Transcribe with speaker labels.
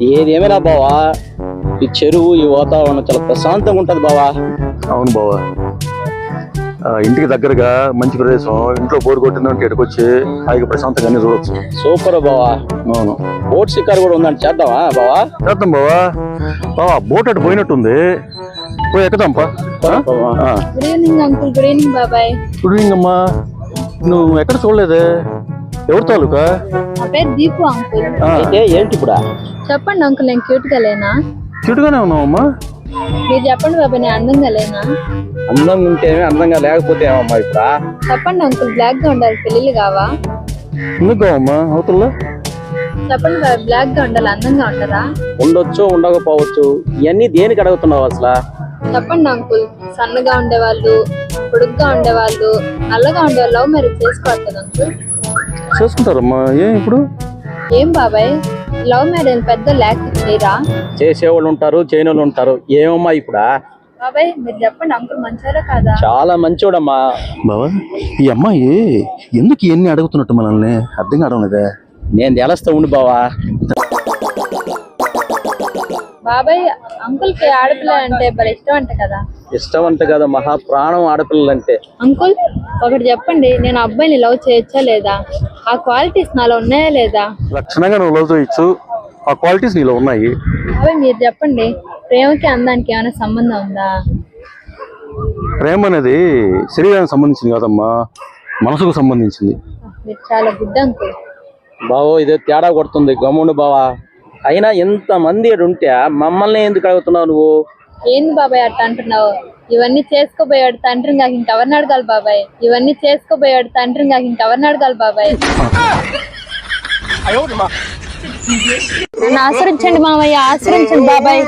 Speaker 1: ఏదేమైనా బావా, ఈ చెరువు ఈ వాతావరణం చాలా ప్రశాంతంగా ఉంటది బావా.
Speaker 2: అవును బావా, ఇంటికి దగ్గరగా మంచి ప్రదేశం, ఇంట్లో బోర్ కొట్టిందంటే ఇక్కడికి వచ్చి హాయిగా ప్రశాంతంగా అన్ని చూడొచ్చు.
Speaker 1: సూపర్ బావా.
Speaker 2: అవును,
Speaker 1: బోట్ షికారు కూడా ఉందంటే చేద్దామా బావా?
Speaker 2: చేద్దాం బావా. బావా బోట్ అటు పోయినట్టుంది, పోయి ఎక్కుదాంపా.
Speaker 3: Good evening uncle. Good evening బాబాయ్.
Speaker 2: గుడ్ ఈవినింగ్ అమ్మా. నువ్వు ఎక్కడ చూడలేదే, ఎవరి తాలూకా?
Speaker 3: నా పేరు దీపు అంకుల్.
Speaker 1: అయితే ఏంటి ఇప్పుడు?
Speaker 3: చెప్పండి అంకుల్, నేను క్యూట్ గా లేనా?
Speaker 2: క్యూట్గానే ఉన్నావమ్మా.
Speaker 3: మీరు చెప్పండి బాబాయ్, నేను అందంగా లేనా?
Speaker 1: అందంగా ఉంటేనే, అందంగా లేకపోతే ఏమమ్మా ఇప్పుడు?
Speaker 3: చెప్పండి అంకుల్, బ్లాక్ గా ఉండాలి, పెళ్ళిళ్ళు కావా?
Speaker 2: ఎందుకు కావమ్మా అవతల?
Speaker 3: చెప్పండి బాబాయ్, బ్లాక్ గా ఉండాలి, అందంగా ఉండరా?
Speaker 1: ఉండొచ్చు ఉండకపోవచ్చు, ఇవన్నీ దేనికి అడుగుతున్నావు అసలు?
Speaker 3: చెప్పండి అంకుల్, సన్నగా ఉండేవాళ్ళు, పొడుగ్గా ఉండేవాళ్ళు, నల్లగా ఉండేవాళ్ళు లవ్ మ్యారేజ్ చేసుకోవాలి కదా అంకుల్?
Speaker 2: చేసుకుంటారమ్మా. ఏం ఇప్పుడు?
Speaker 3: ఏం బాబాయ్, లవ్ మ్యారేజ్ పెద్ద యాక్సెప్ట్ చేయరా?
Speaker 1: చేసేవాళ్ళు ఉంటారు, చేయని వాళ్ళు ఉంటారు. ఏమమ్మా ఇప్పుడు?
Speaker 3: బాబాయ్ మీరు చెప్పండి, అంకుల్ మంచివారా కాదా?
Speaker 1: చాలా మంచోడమ్మా.
Speaker 2: బావా, ఈ అమ్మాయి ఎందుకు ఇవన్నీ అడుగుతున్నట్టు మనల్ని అర్థం కావడం లేదే.
Speaker 1: నేను తెలుస్తా ఉండు బావా.
Speaker 3: బాబాయ్ అంకుల్ కి ఆడపిల్ల అంటే భలే ఇష్టం అంట కదా?
Speaker 1: ఇష్టం అంటే కదా, మహా ప్రాణం ఆడపిల్లలంటే.
Speaker 3: అంకుల్ ఒకటి చెప్పండి, నేను అబ్బాయిని లవ్ చేయొచ్చా లేదా? ఆ క్వాలిటీస్ నాలో ఉన్నాయా లేదా?
Speaker 2: లక్షణంగా నువ్వు లవ్ చేయొచ్చు, ఆ క్వాలిటీస్ నీలో ఉన్నాయి.
Speaker 3: బాబాయ్ మీరు చెప్పండి, ప్రేమకి అందానికి ఏమైనా సంబంధం ఉందా?
Speaker 2: ప్రేమ అనేది శరీరానికి సంబంధించింది కాదమ్మా, మనసుకు సంబంధించింది.
Speaker 3: మీరు చాలా గుడ్ అంకుల్.
Speaker 1: బావో ఇదే తేడా కొడుతుంది, గమ్ముండు బావా. అయినా ఇంతమంది ఉంటే మమ్మల్ని ఎందుకు అడుగుతున్నావు నువ్వు?
Speaker 3: ఏంది బాబాయ్ అట్ట అంటున్నావు? ఇవన్నీ చేసుకోబోయాడు తండ్రిని కాక ఇంకెవరిని అడగాలి బాబాయ్? ఇవన్నీ చేసుకోబోయాడు తండ్రిని కాక ఇంకెవరిని అడగాలి బాబాయ్? నన్ను ఆశ్రయించండి మామయ్య, ఆశ్రయించండి బాబాయ్.